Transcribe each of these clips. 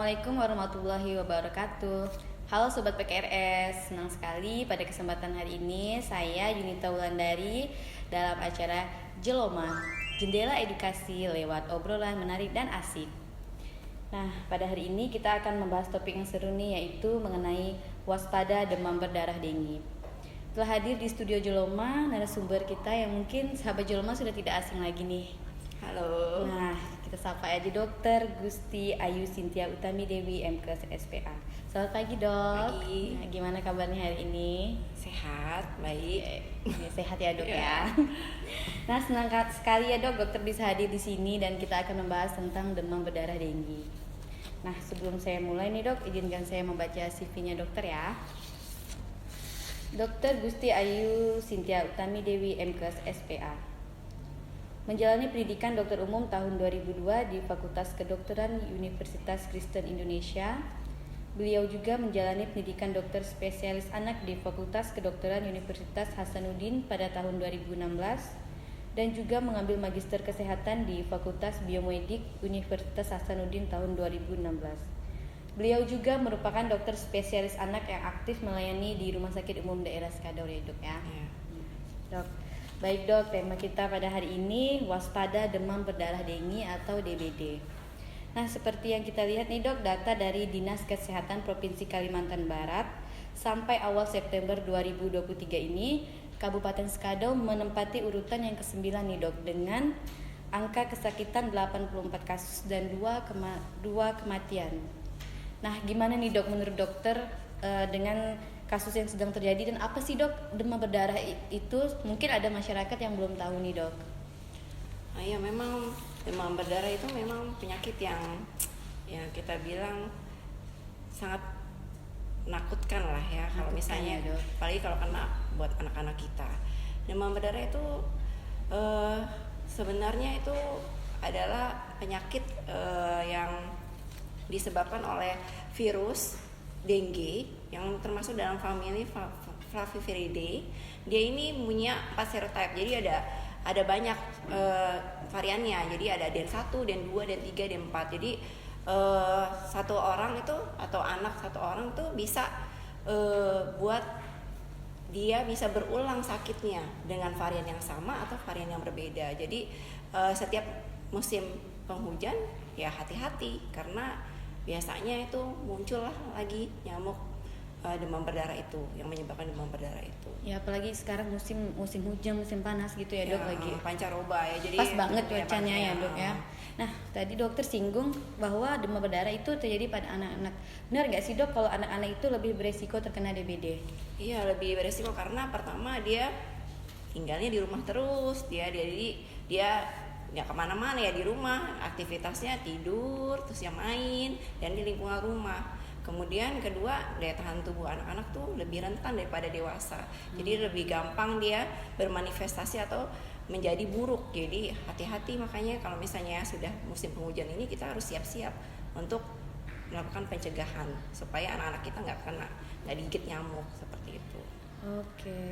Assalamualaikum warahmatullahi wabarakatuh. Halo Sobat PKRS, senang sekali pada kesempatan hari ini saya Yunita Wulandari dalam acara Jeloma, Jendela Edukasi lewat obrolan menarik dan asik. Nah, pada hari ini kita akan membahas topik yang seru nih, yaitu mengenai waspada demam berdarah dengue. Telah hadir di studio Jeloma narasumber kita yang mungkin sahabat Jeloma sudah tidak asing lagi nih. Halo. Nah, kita sapa aja Dokter Gusti Ayu Cynthia Utami Dewi MKes SPA. Selamat pagi dok. Pagi. Nah, gimana kabarnya hari ini? Sehat, baik. Sehat ya dok ya. Nah, senang sekali ya dok, dokter bisa hadir di sini dan kita akan membahas tentang demam berdarah dengue. Nah, sebelum saya mulai nih dok, izinkan saya membaca CV-nya dokter ya. Dokter Gusti Ayu Cynthia Utami Dewi MKes SPA. Menjalani pendidikan dokter umum tahun 2002 di Fakultas Kedokteran Universitas Kristen Indonesia. Beliau juga menjalani pendidikan dokter spesialis anak di Fakultas Kedokteran Universitas Hasanuddin pada tahun 2016 dan juga mengambil magister kesehatan di Fakultas Biomedik Universitas Hasanuddin tahun 2016. Beliau juga merupakan dokter spesialis anak yang aktif melayani di Rumah Sakit Umum Daerah Skador ya dok ya. Dok. Baik dok, tema kita pada hari ini waspada demam berdarah dengue atau DBD. Nah, seperti yang kita lihat nih dok, data dari Dinas Kesehatan Provinsi Kalimantan Barat sampai awal September 2023 ini, Kabupaten Skadau menempati urutan yang ke-9 nih dok, dengan angka kesakitan 84 kasus dan 2 kematian. Nah, gimana nih dok menurut dokter dengan kasus yang sedang terjadi, dan apa sih dok demam berdarah itu? Mungkin ada masyarakat yang belum tahu nih dok. Ya memang demam berdarah itu memang penyakit yang kita bilang sangat menakutkan lah ya, kalau misalnya ya, apalagi kalau kena buat anak-anak kita. Demam berdarah itu sebenarnya itu adalah penyakit yang disebabkan oleh virus dengue yang termasuk dalam famili Flaviviridae. Dia ini punya 4 serotype. Jadi ada banyak variannya. Jadi ada DN1, DN2, DN3, DN4. Jadi satu orang itu atau anak satu orang tuh bisa buat dia bisa berulang sakitnya dengan varian yang sama atau varian yang berbeda. Jadi setiap musim penghujan ya hati-hati, karena biasanya itu muncullah lagi nyamuk demam berdarah itu yang menyebabkan demam berdarah itu. Ya apalagi sekarang musim hujan, musim panas gitu ya dok, lagi pancaroba ya, jadi pas banget cuacanya ya dok ya. Nah, tadi dokter singgung bahwa demam berdarah itu terjadi pada anak-anak. Benar nggak sih dok kalau anak-anak itu lebih beresiko terkena DBD? Iya, lebih beresiko karena pertama dia tinggalnya di rumah terus, dia nggak kemana-mana ya, di rumah aktivitasnya tidur terus ya main dan di lingkungan rumah. Kemudian kedua, daya tahan tubuh anak-anak tuh lebih rentan daripada dewasa. Jadi lebih gampang dia bermanifestasi atau menjadi buruk. Jadi hati-hati, makanya kalau misalnya sudah musim penghujan ini kita harus siap-siap untuk melakukan pencegahan supaya anak-anak kita nggak digigit nyamuk seperti itu. Oke.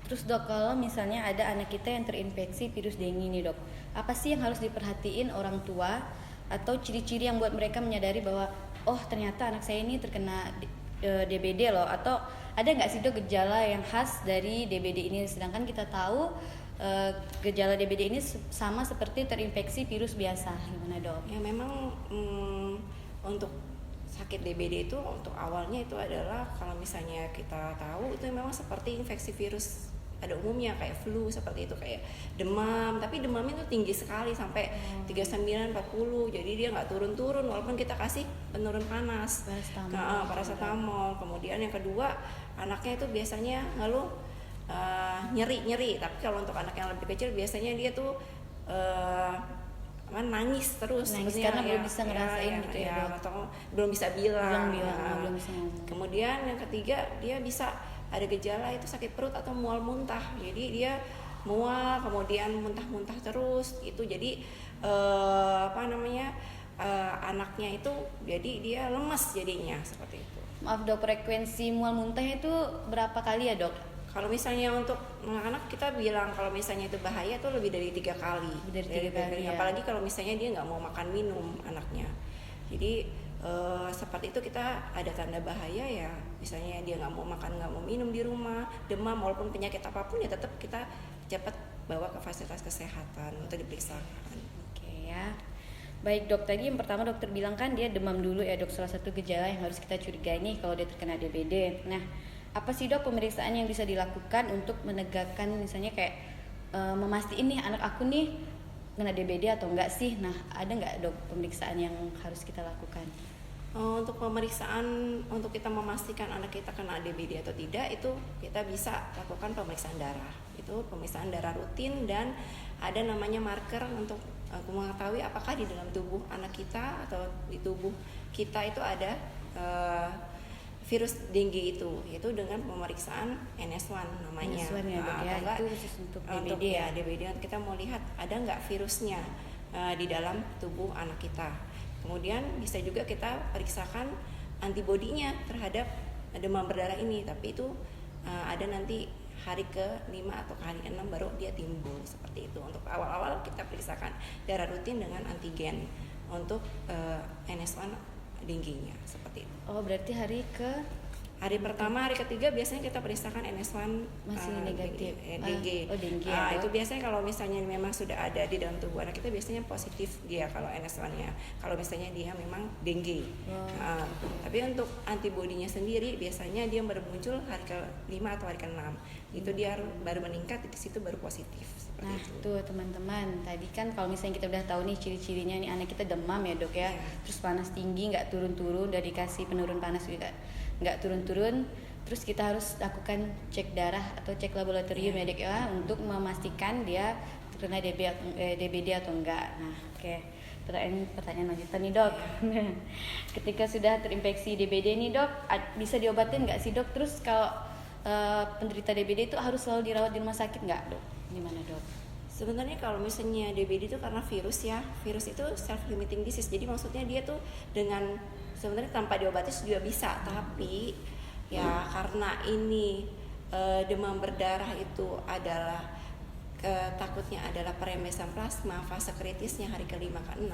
Terus dok, kalau misalnya ada anak kita yang terinfeksi virus dengue nih dok, apa sih yang harus diperhatiin orang tua atau ciri-ciri yang buat mereka menyadari bahwa oh ternyata anak saya ini terkena DBD loh, atau ada nggak sih dok gejala yang khas dari DBD ini? Sedangkan kita tahu gejala DBD ini sama seperti terinfeksi virus biasa, gimana dok? Ya memang untuk sakit DBD itu untuk awalnya itu adalah kalau misalnya kita tahu itu memang seperti infeksi virus pada umumnya, kayak flu seperti itu, kayak demam, tapi demamnya itu tinggi sekali sampai 39-40. Jadi dia nggak turun-turun walaupun kita kasih penurun panas, paracetamol. Kemudian yang kedua, anaknya itu biasanya ngeluh nyeri, tapi kalau untuk anak yang lebih kecil biasanya dia tuh nangis terus karena belum bisa ngerasain gitu ya dok, atau belum bisa bilang. Belum bisa ngomong. Kemudian yang ketiga, dia bisa ada gejala itu sakit perut atau mual muntah. Jadi dia mual kemudian muntah-muntah terus itu. Jadi anaknya itu jadi dia lemas jadinya seperti itu. Maaf dok, frekuensi mual muntah itu berapa kali ya dok? Kalau misalnya untuk anak-anak kita bilang kalau misalnya itu bahaya tuh lebih dari 3 kali. Lebih dari 3 kali ya. Apalagi kalau misalnya dia nggak mau makan minum anaknya. Jadi seperti itu kita ada tanda bahaya ya, misalnya dia nggak mau makan, nggak mau minum di rumah, demam, walaupun penyakit apapun ya tetap kita cepat bawa ke fasilitas kesehatan untuk diperiksakan. Oke ya. Baik dok, tadi yang pertama dokter bilang kan dia demam dulu ya dok, salah satu gejala yang harus kita curigai nih kalau dia terkena DBD. Nah, apa sih dok pemeriksaan yang bisa dilakukan untuk menegakkan misalnya kayak memastikan nih anak aku nih kena DBD atau enggak sih? Nah, ada nggak dok pemeriksaan yang harus kita lakukan? Untuk pemeriksaan, untuk kita memastikan anak kita kena DBD atau tidak, itu kita bisa lakukan pemeriksaan darah. Itu pemeriksaan darah rutin dan ada namanya marker untuk mengetahui apakah di dalam tubuh anak kita atau di tubuh kita itu ada virus dengue itu, yaitu dengan pemeriksaan NS1 namanya. NS1 ya dok ya, itu khusus untuk DBD ya. DBD kita mau lihat ada nggak virusnya di dalam tubuh anak kita. Kemudian bisa juga kita periksakan antibodinya terhadap demam berdarah ini, tapi itu ada nanti hari ke-5 atau hari ke-6 baru dia timbul seperti itu. Untuk awal-awal kita periksakan darah rutin dengan antigen untuk NS1 dengue-nya seperti itu. Oh, berarti hari pertama, hari ketiga biasanya kita periksakan NS1 masih negatif. dengue. Dengue. Itu biasanya kalau misalnya memang sudah ada di dalam tubuh anak kita biasanya positif dia kalau NS1-nya. Kalau misalnya dia memang dengue. Tapi untuk antibodinya sendiri biasanya dia baru muncul hari ke-5 atau hari ke-6. Itu dia baru meningkat, di situ baru positif. Nah, tuh teman-teman, tadi kan kalau misalnya kita udah tahu nih ciri-cirinya nih anak kita demam ya dok ya, terus panas tinggi nggak turun-turun, udah dikasih penurun panas juga nggak turun-turun, terus kita harus lakukan cek darah atau cek laboratorium ya dok ya untuk memastikan dia terkena DBD atau enggak. Nah, oke. Pertanyaan lanjutan nih dok. Ketika sudah terinfeksi DBD nih dok, bisa diobatin nggak sih dok? Terus kalau penderita DBD itu harus selalu dirawat di rumah sakit nggak dok? Gimana dok? Sebenarnya kalau misalnya DBD itu karena virus ya, virus itu self-limiting disease. Jadi maksudnya dia tuh dengan sebenarnya tanpa diobati juga bisa, tapi ya karena ini demam berdarah itu adalah takutnya adalah perembesan plasma, fase kritisnya hari ke-5 ke-6.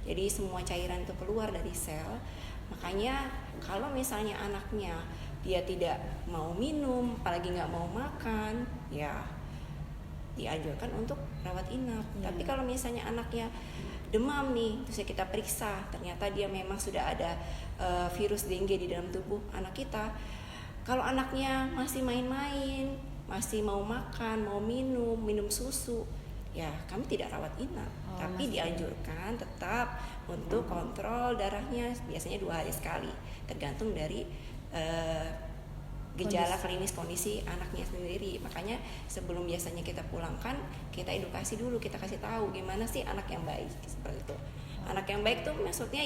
Jadi semua cairan itu keluar dari sel. Makanya kalau misalnya anaknya dia tidak mau minum, apalagi nggak mau makan, ya dianjurkan untuk rawat inap. Tapi kalau misalnya anaknya demam nih, terus kita periksa ternyata dia memang sudah ada virus dengue di dalam tubuh anak kita. Kalau anaknya masih main-main, masih mau makan, mau minum susu, ya kami tidak rawat inap. Tapi dianjurkan tetap untuk kontrol darahnya biasanya 2 hari sekali, tergantung dari gejala klinis kondisi anaknya sendiri. Makanya sebelum biasanya kita pulangkan, kita edukasi dulu, kita kasih tahu gimana sih anak yang baik seperti itu. Anak yang baik tuh maksudnya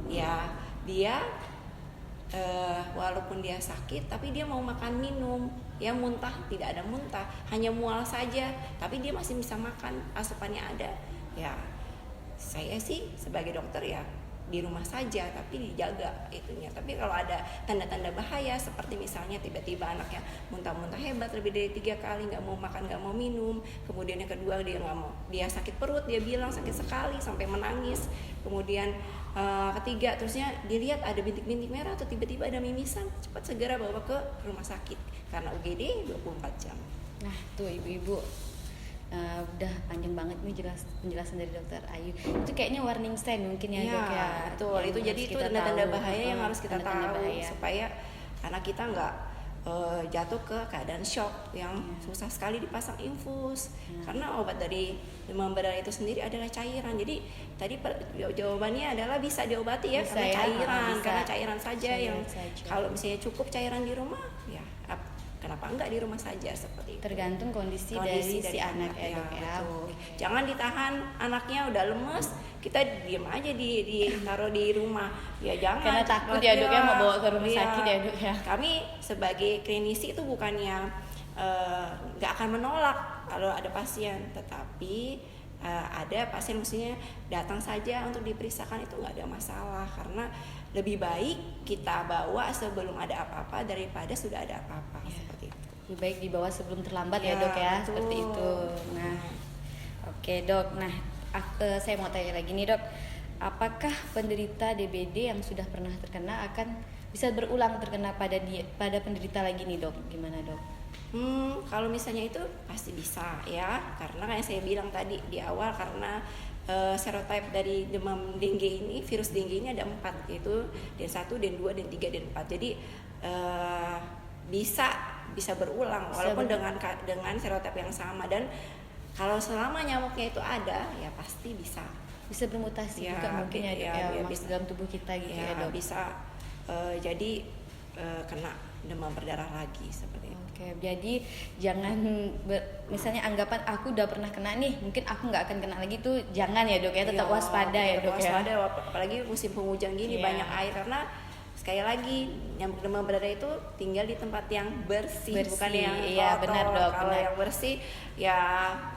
ya dia walaupun dia sakit tapi dia mau makan minum, ya muntah tidak ada muntah, hanya mual saja tapi dia masih bisa makan, asupannya ada. Ya saya sih sebagai dokter ya di rumah saja tapi dijaga itunya. Tapi kalau ada tanda-tanda bahaya seperti misalnya tiba-tiba anaknya muntah-muntah hebat lebih dari 3 kali, nggak mau makan, nggak mau minum, kemudian yang kedua dia sakit perut, dia bilang sakit sekali sampai menangis, kemudian ketiga terusnya dilihat ada bintik-bintik merah atau tiba-tiba ada mimisan, cepat segera bawa ke rumah sakit karena UGD 24 jam. Nah tuh ibu-ibu, udah panjang banget nih penjelasan dari dokter Ayu. Itu kayaknya warning sign mungkin ya dok ya. Betul, itu jadi itu tanda-tanda bahaya yang harus kita tahu supaya anak kita nggak jatuh ke keadaan shock yang susah sekali dipasang infus. Karena obat dari demam berdarah itu sendiri adalah cairan. Jadi tadi jawabannya adalah bisa diobati ya, bisa karena ya, cairan, bisa. karena cairan saja kalau misalnya cukup cairan di rumah ya kenapa enggak di rumah saja seperti itu. Tergantung kondisi dari si anak ya dok ya. Jangan ditahan anaknya udah lemes, kita diem aja taruh di rumah. Ya jangan. Karena takut ya dok ya mau bawa ke rumah sakit ya dok ya. Kami sebagai klinisi itu bukannya nggak akan menolak kalau ada pasien, tetapi ada pasien maksudnya datang saja untuk diperiksakan itu nggak ada masalah, karena lebih baik kita bawa sebelum ada apa-apa daripada sudah ada apa-apa. Seperti itu. Lebih baik dibawa sebelum terlambat ya dok ya, betul. seperti itu. Nah, oke dok. Nah, saya mau tanya lagi nih dok. apakah penderita DBD yang sudah pernah terkena akan bisa berulang terkena pada penderita lagi nih dok? Gimana dok? Kalau misalnya itu pasti bisa ya, karena kayak saya bilang tadi di awal, karena serotype dari demam dengue ini, virus dengue ini ada 4, yaitu D1, D2, D3, D4. Jadi bisa berulang walaupun dengan serotype yang sama, dan kalau selama nyamuknya itu ada ya pasti bisa bermutasi ya, juga mungkin ya masuk dalam tubuh kita gitu ya dok. Bisa jadi kena demam berdarah lagi seperti itu. Oke, jadi jangan misalnya anggapan aku udah pernah kena nih, mungkin aku nggak akan kena lagi tuh, jangan ya dok ya, tetap waspada ya dok waspada, ya. Apalagi musim penghujan gini banyak air, karena sekali lagi nyamuk demam berdarah itu tinggal di tempat yang bersih. Bukan yang kotor. Benar dok. Kalau yang bersih ya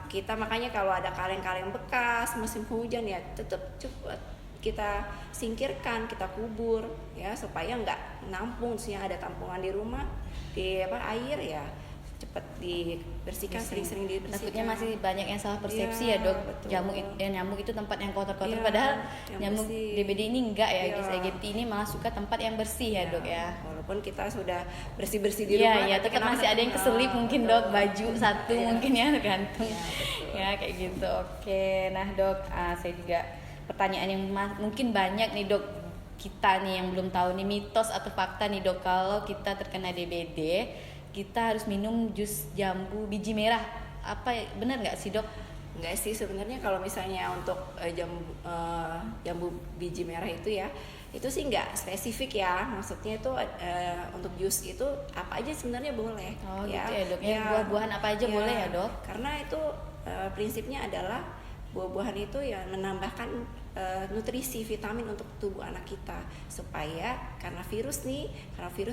kita, makanya kalau ada kaleng-kaleng bekas musim penghujan ya tetap cepat kita singkirkan, kita kubur ya, supaya nggak nampung. Terusnya ada tampungan di rumah, di air ya cepat dibersihkan, sering-sering dibersihkan. Takutnya masih banyak yang salah persepsi ya dok, nyamuk itu tempat yang kotor-kotor, padahal nyamuk bersih. DBD ini enggak ya, guys. Aegypti ini malah suka tempat yang bersih ya dok ya. Walaupun kita sudah bersih-bersih di rumah, tetap masih ada yang keselip mungkin dok, baju satu mungkin ya tergantung ya kayak gitu. Oke, nah dok, saya juga pertanyaan yang mungkin banyak nih dok, kita nih yang belum tahu nih mitos atau fakta nih dok, kalau kita terkena DBD kita harus minum jus jambu biji merah, apa benar nggak sih dok? Nggak sih sebenarnya, kalau misalnya untuk jambu biji merah itu ya, itu sih nggak spesifik ya, maksudnya itu untuk jus itu apa aja sebenarnya boleh. Gitu ya dok, buah-buahan apa aja boleh ya dok? Karena itu prinsipnya adalah buah-buahan itu ya menambahkan nutrisi vitamin untuk tubuh anak kita, supaya karena virus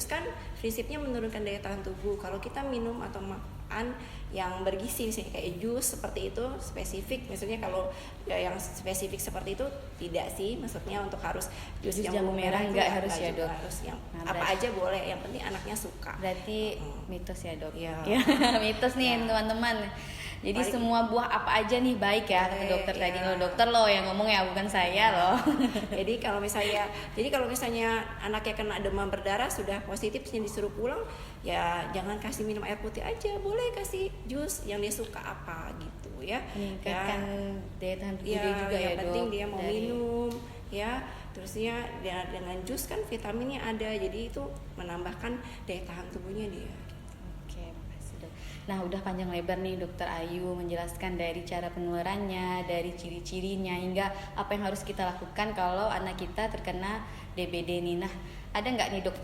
kan prinsipnya menurunkan daya tahan tubuh. Kalau kita minum atau makan yang bergizi misalnya kayak jus seperti itu spesifik, misalnya kalau yang spesifik seperti itu tidak sih, maksudnya untuk harus jus jambu merah enggak harus ya dok, harus yang apa aja boleh, yang penting anaknya suka. Berarti mitos ya dok ya. Mitos nih teman-teman. Jadi semua buah apa aja nih baik ya, kata dokter tadi. Lo dokter loh yang ngomong ya, bukan saya loh. Jadi kalau misalnya anaknya kena demam berdarah sudah positif, disuruh pulang, ya jangan kasih minum air putih aja, boleh kasih jus yang dia suka apa gitu ya. Meningkatkan daya tahan tubuh dia juga ya dok. Yang penting dia mau minum ya. Terusnya dengan jus kan vitaminnya ada, jadi itu menambahkan daya tahan tubuhnya dia. Nah, udah panjang lebar nih Dokter Ayu menjelaskan dari cara penularannya, dari ciri-cirinya, hingga apa yang harus kita lakukan kalau anak kita terkena DBD nih. Nah, ada nggak nih dok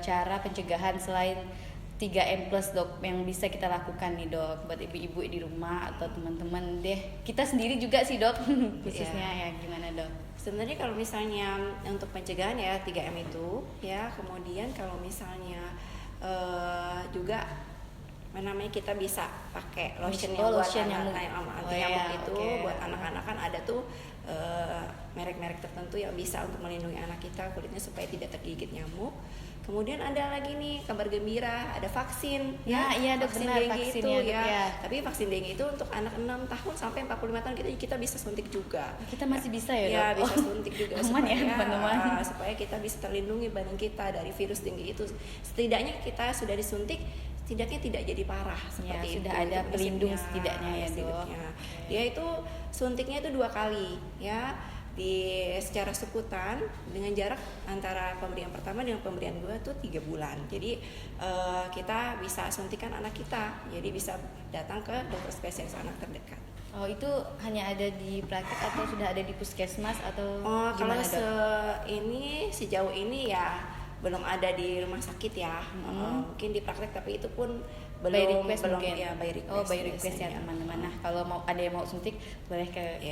cara pencegahan selain 3M plus dok yang bisa kita lakukan nih dok buat ibu-ibu di rumah atau teman-teman deh, kita sendiri juga sih dok khususnya ya gimana dok? Sebenarnya kalau misalnya untuk pencegahan ya 3M itu ya, kemudian kalau misalnya juga namanya kita bisa pakai lotion yang buat anti nyamuk itu buat anak-anak, kan ada tuh merek-merek tertentu yang bisa untuk melindungi anak kita kulitnya supaya tidak tergigit nyamuk. Kemudian ada lagi nih kabar gembira, ada vaksin vaksin dengue itu ya. Tapi vaksin dengue itu untuk anak 6 tahun sampai 45 tahun kita bisa suntik juga. Kita masih bisa ya dok? Ya bisa suntik juga supaya kita bisa terlindungi badan kita dari virus dengue itu. Setidaknya kita sudah disuntik, setidaknya tidak jadi parah seperti itu. Sudah ada itu pelindung setidaknya ya dok. Dia itu suntiknya itu 2 kali ya, secara sekutan dengan jarak antara pemberian pertama dengan pemberian 2 itu 3 bulan. Jadi kita bisa suntikan anak kita, jadi bisa datang ke dokter spesialis anak terdekat. Oh, itu hanya ada di praktek atau sudah ada di puskesmas atau gimana dok? Sejauh ini ya belum ada di rumah sakit ya. Mungkin di praktek, tapi itu pun belum by request by request ya teman-teman. Nah, kalau ada yang mau suntik boleh ke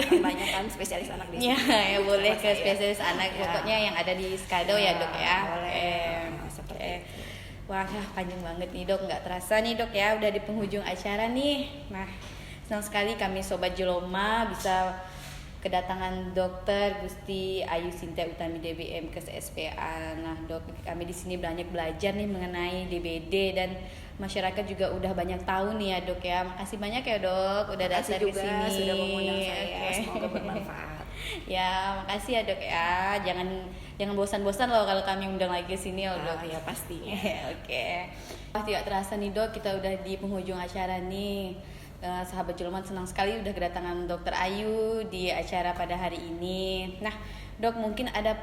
banyak kan spesialis anak di sini. Ya boleh ke spesialis anak, pokoknya yang ada di Skado ya dok ya. Boleh. Wah, panjang banget nih dok, nggak terasa nih dok ya udah di penghujung acara nih. Nah, senang sekali kami Sobat Juloma bisa kedatangan Dokter Gusti Ayu Sintia Utami DBD MKes SPA. Nah dok, kami di sini banyak belajar nih mengenai DBD dan masyarakat juga udah banyak tahu nih ya dok ya. Makasih banyak ya dok udah datang ke sini. Sudah mengundang saya. Semoga bermanfaat. Ya, makasih ya dok ya. Jangan bosan-bosan loh kalau kami undang lagi ke sini loh dok. Ya pastinya. Oke. Tidak terasa nih dok, kita udah di penghujung acara nih. Sahabat Joloman senang sekali udah kedatangan Dokter Ayu di acara pada hari ini. Nah, dok mungkin ada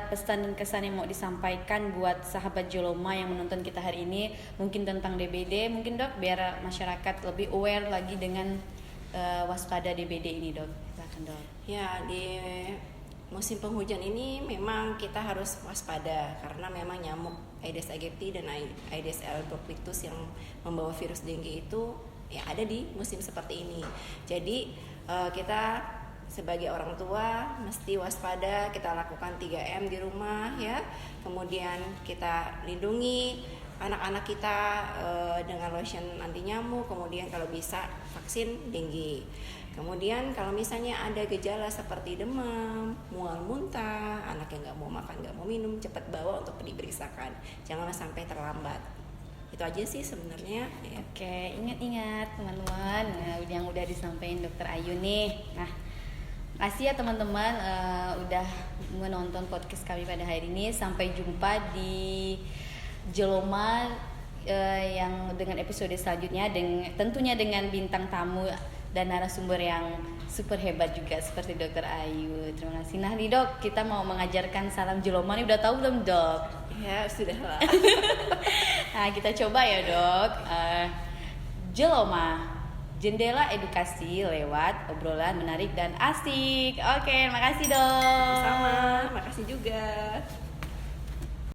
pesan dan kesan yang mau disampaikan buat sahabat Joloma yang menonton kita hari ini, mungkin tentang DBD, mungkin dok biar masyarakat lebih aware lagi dengan waspada DBD ini dok. Silakan dok. Ya, di musim penghujan ini memang kita harus waspada karena memang nyamuk Aedes aegypti dan Aedes albopictus yang membawa virus dengue itu ya ada di musim seperti ini. Jadi kita sebagai orang tua mesti waspada, kita lakukan 3M di rumah ya. Kemudian kita lindungi anak-anak kita dengan lotion anti nyamuk, kemudian kalau bisa vaksin dengue. Kemudian kalau misalnya ada gejala seperti demam, mual muntah, anak yang nggak mau makan, nggak mau minum, cepat bawa untuk diperiksakan. Jangan sampai terlambat. Itu aja sih sebenarnya ya. Oke, ingat-ingat teman-teman yang udah disampaikan Dokter Ayu nih. Nah, makasih ya teman-teman udah menonton podcast kami pada hari ini. Sampai jumpa di Joloma yang dengan episode selanjutnya, tentunya dengan bintang tamu dan narasumber yang super hebat juga seperti Dokter Ayu. Terima kasih. Nah nih dok, kita mau mengajarkan salam Joloma nih, udah tahu belum dok? Ya sudah lah. Nah kita coba ya dok. Joloma, jendela edukasi lewat obrolan menarik dan asik. Oke, makasih dok. Sama, makasih juga.